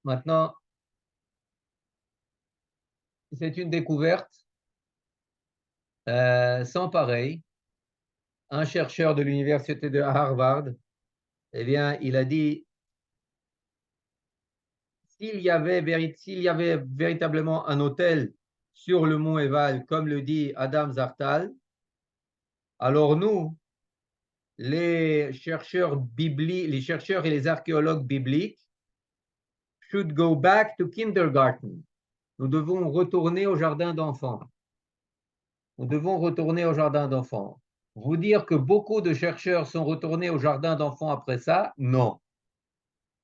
Maintenant, c'est une découverte sans pareil. Un chercheur de l'université de Harvard, eh bien, il a dit s'il y avait véritablement un hôtel sur le mont Eval, comme le dit Adam Zartal, alors nous, les chercheurs et les archéologues bibliques, should go back to kindergarten. Nous devons retourner au jardin d'enfants. Nous devons retourner au jardin d'enfants. Vous dire que beaucoup de chercheurs sont retournés au jardin d'enfants après ça? Non.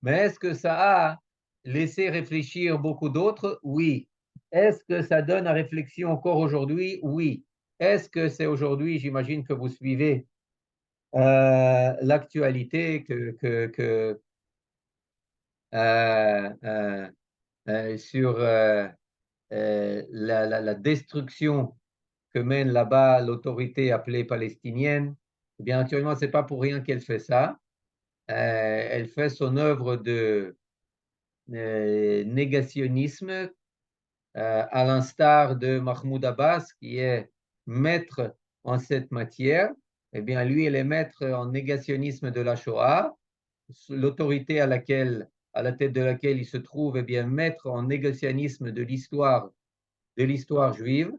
Mais est-ce que ça a laissé réfléchir beaucoup d'autres? Oui. Est-ce que ça donne à réflexion encore aujourd'hui? Oui. Est-ce que c'est aujourd'hui, j'imagine que vous suivez l'actualité sur la destruction que mène là-bas l'autorité appelée palestinienne? Eh bien, naturellement, ce n'est pas pour rien qu'elle fait ça. Elle fait son œuvre de négationnisme, à l'instar de Mahmoud Abbas, qui est maître en cette matière. Eh bien, lui, il est maître en négationnisme de la Shoah. L'autorité à la tête de laquelle il se trouve, eh bien, maître en négationnisme de l'histoire juive.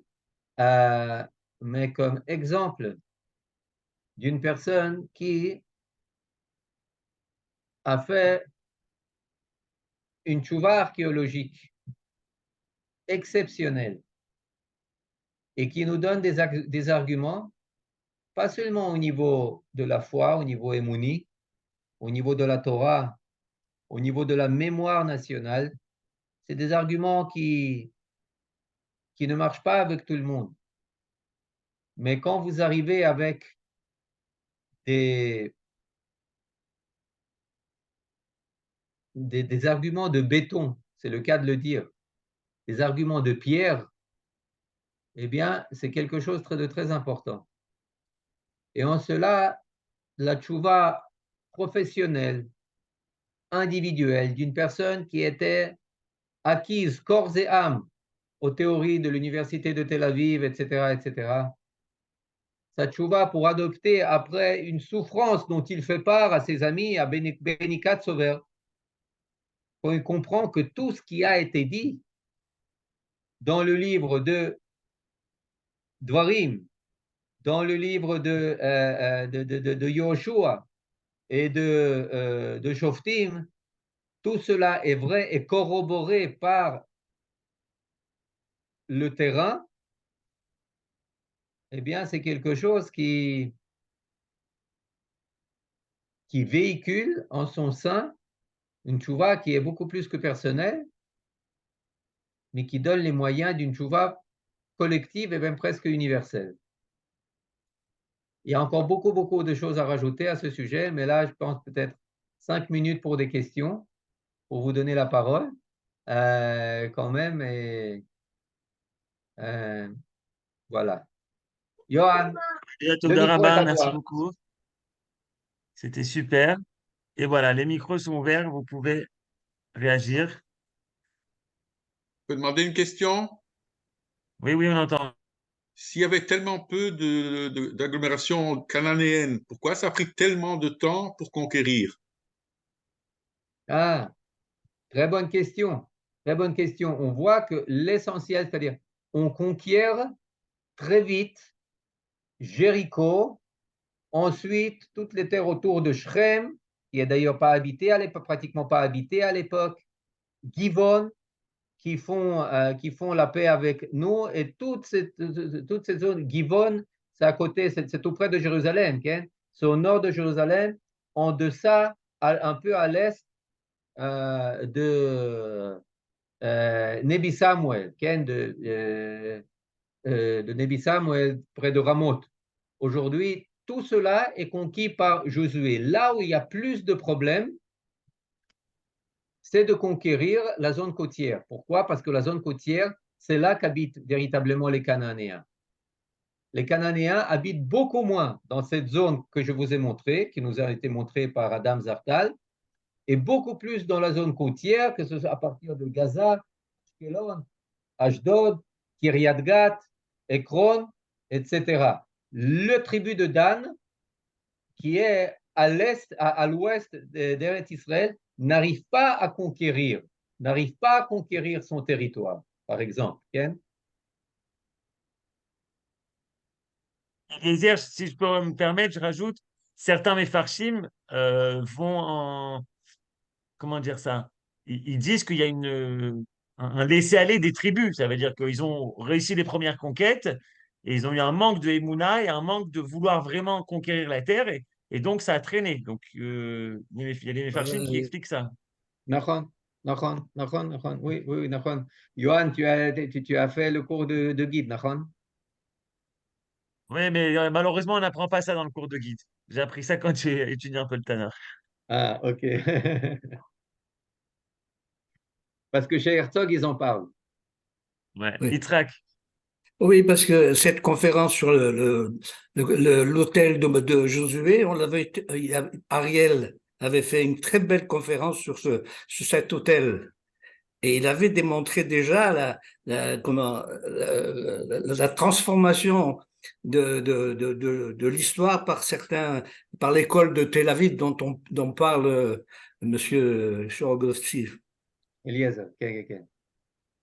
Mais comme exemple d'une personne qui a fait une tchouva archéologique exceptionnelle et qui nous donne des arguments, pas seulement au niveau de la foi, au niveau émouni, au niveau de la Torah, au niveau de la mémoire nationale. C'est des arguments qui ne marchent pas avec tout le monde. Mais quand vous arrivez avec des arguments de béton, c'est le cas de le dire, les arguments de Pierre, eh bien, c'est quelque chose de très important. Et en cela, la tchouva professionnelle, individuelle, d'une personne qui était acquise corps et âme aux théories de l'université de Tel Aviv, etc., etc., sa tchouva pour adopter après une souffrance dont il fait part à ses amis, à Beni Katsover, quand il comprend que tout ce qui a été dit dans le livre de Dvarim, dans le livre de Yoshua et de Shoftim, tout cela est vrai et corroboré par le terrain, eh bien, c'est quelque chose qui véhicule en son sein une tchouva qui est beaucoup plus que personnelle, mais qui donne les moyens d'une tchouva collective et même presque universelle. Il y a encore beaucoup, beaucoup de choses à rajouter à ce sujet, mais là, je pense peut-être 5 minutes pour des questions, pour vous donner la parole quand même. Et voilà. Johan, Déjà, le Toda micro est Rabba, à merci toi. beaucoup. C'était super. Et voilà, les micros sont ouverts, vous pouvez réagir. Je peux demander une question? Oui, oui, on entend. S'il y avait tellement peu d'agglomérations cananéennes, pourquoi ça a pris tellement de temps pour conquérir? Ah, très bonne question. Très bonne question. On voit que l'essentiel, c'est-à-dire, on conquiert très vite Jéricho, ensuite toutes les terres autour de Shrem, qui est d'ailleurs pas habité à l'époque, pratiquement pas habité à l'époque, Givon, qui font la paix avec nous, et toute cette zone, Givon, c'est à côté, c'est tout près de Jérusalem, okay? C'est au nord de Jérusalem, en deçà, un peu à l'est de Nebi Samuel, okay? De Nebi Samuel, près de Ramoth. Aujourd'hui, tout cela est conquis par Josué. Là où il y a plus de problèmes, c'est de conquérir la zone côtière. Pourquoi? Parce que la zone côtière, c'est là qu'habitent véritablement les Cananéens. Les Cananéens habitent beaucoup moins dans cette zone que je vous ai montrée, qui nous a été montrée par Adam Zartal, et beaucoup plus dans la zone côtière, que ce soit à partir de Gaza, Ashkelon, Ashdod, Kiryat Gat, Ekron, etc. Le tribu de Dan, qui est à l'est, à l'ouest d'Eretz Israël, n'arrive pas à conquérir son territoire, par exemple. Ken? Eliezer, si je peux me permettre, je rajoute, certains Mefarshim vont en, comment dire ça? Ils disent qu'il y a un laisser-aller des tribus. Ça veut dire qu'ils ont réussi les premières conquêtes et ils ont eu un manque de Emouna et un manque de vouloir vraiment conquérir la terre. Et donc, ça a traîné. Donc, il y a les Mefarshim qui Euh, expliquent ça. Nachon, Nachon, Nachon, Nachon. Oui, oui, oui, Nachon. Johan, tu as fait le cours de guide, Nachon? Oui, mais malheureusement, on n'apprend pas ça dans le cours de guide. J'ai appris ça quand j'ai étudié un peu le Tanakh. Ah, ok. Parce que chez Herzog, ils en parlent. Ouais. Oui. Yitzhak. Oui, parce que cette conférence sur l'hôtel de Josué, Ariel avait fait une très belle conférence sur cet hôtel. Et il avait démontré déjà la transformation de l'histoire par l'école de Tel Aviv dont parle Monsieur Shorogossi. Eliezer, ok, ok.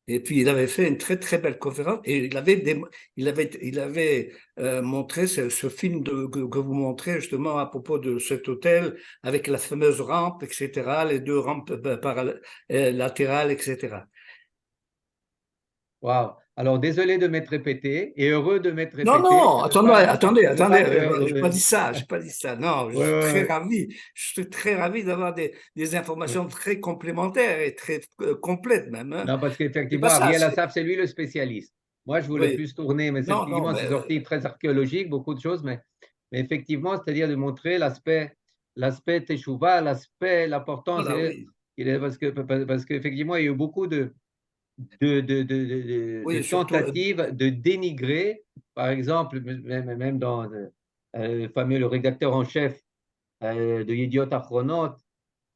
Et puis il avait fait une très très belle conférence et il avait montré ce film que vous montrez justement à propos de cet hôtel avec la fameuse rampe, etc., les deux rampes latérales, etc. Wow. Alors, désolé de m'être répété et heureux de m'être Non, répété non, pour ne attendez, pas. attendez, pour ne attendez, pas j'ai pas dit ça, j'ai pas dit ça. Non, je ouais, suis très ouais, ouais. ravi, je suis très ravi d'avoir des informations très complémentaires et très complètes même. Hein. Non, parce C'est qu'effectivement, pas ça, Ariel Assaf, c'est lui le spécialiste. Moi, je voulais oui. plus tourner, mais Non, non, effectivement, mais c'est sorti très archéologique, beaucoup de choses, mais effectivement, c'est-à-dire de montrer l'aspect Teshuvah, l'importance. voilà, Et oui. Parce qu'effectivement, il y a eu beaucoup de Oui, surtout, tentatives de dénigrer, par exemple, même dans le fameux le rédacteur en chef de Yediot Ahronot,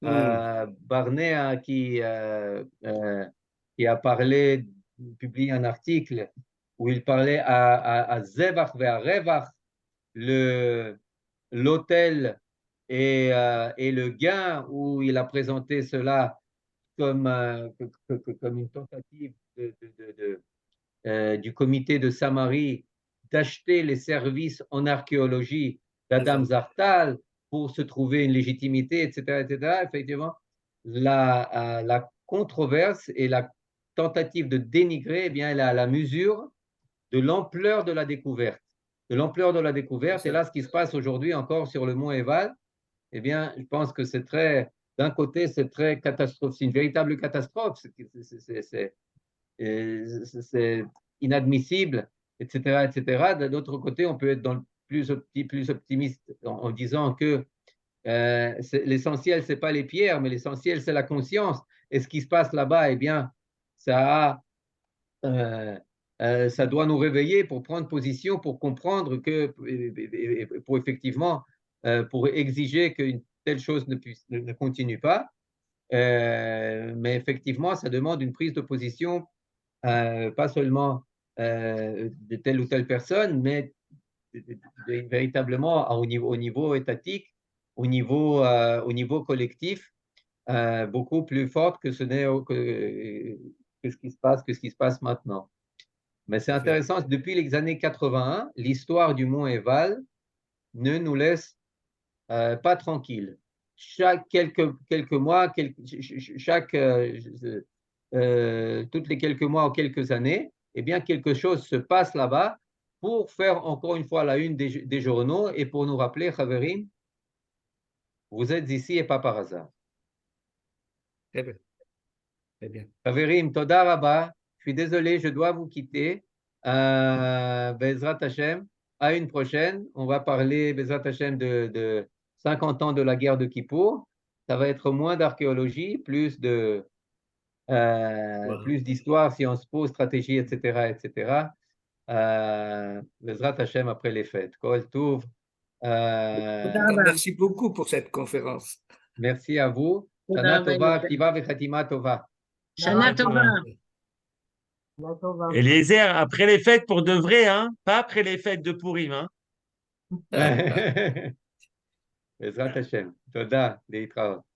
Barnea, qui a publié un article où il parlait à Zevach et à Revach, l'autel et le gain, où il a présenté cela comme, comme une tentative du comité de Samarie d'acheter les services en archéologie d'Adam Zartal pour se trouver une légitimité, etc., etc. Effectivement, la controverse et la tentative de dénigrer, eh bien, elle est à la mesure de l'ampleur de la découverte. De l'ampleur de la découverte. Et là, ce qui se passe aujourd'hui encore sur le mont Eval, eh bien, je pense que c'est très, d'un côté, c'est très catastrophique, c'est une véritable catastrophe. C'est inadmissible, etc., etc. De l'autre côté, on peut être dans le plus optimiste en disant que l'essentiel, c'est pas les pierres, mais l'essentiel, c'est la conscience. Et ce qui se passe là-bas, eh bien, ça doit nous réveiller pour prendre position, pour comprendre que, pour effectivement, pour exiger qu'une telle chose ne continue pas. Mais effectivement, ça demande une prise de position, pas seulement de telle ou telle personne, mais véritablement au niveau étatique, au niveau collectif, beaucoup plus forte que ce qui se passe maintenant. Mais c'est intéressant, depuis les années 81, l'histoire du mont Eval ne nous laisse pas tranquilles. Chaque quelques mois, toutes les quelques mois ou quelques années, eh bien, quelque chose se passe là-bas pour faire encore une fois la une des journaux et pour nous rappeler, Khaverim, vous êtes ici et pas par hasard. Très bien. Très bien. Khaverim, Toda Rabba, je suis désolé, je dois vous quitter. Bezrat Hashem, à une prochaine. On va parler, Bezrat Hashem, de 50 ans de la guerre de Kippour. Ça va être moins d'archéologie, plus d'histoire, Sciences Po, stratégie, etc., etc. Bezrat Hashem après les fêtes. Kol Tov. Merci beaucoup pour cette conférence. Merci à vous. Shana Tova, Ktiva Vechatima Tova. Shana Tova. Eliezer, après les fêtes pour de vrai, hein, pas après les fêtes de Purim, hein. Bezrat Hashem. Toda, להתראות.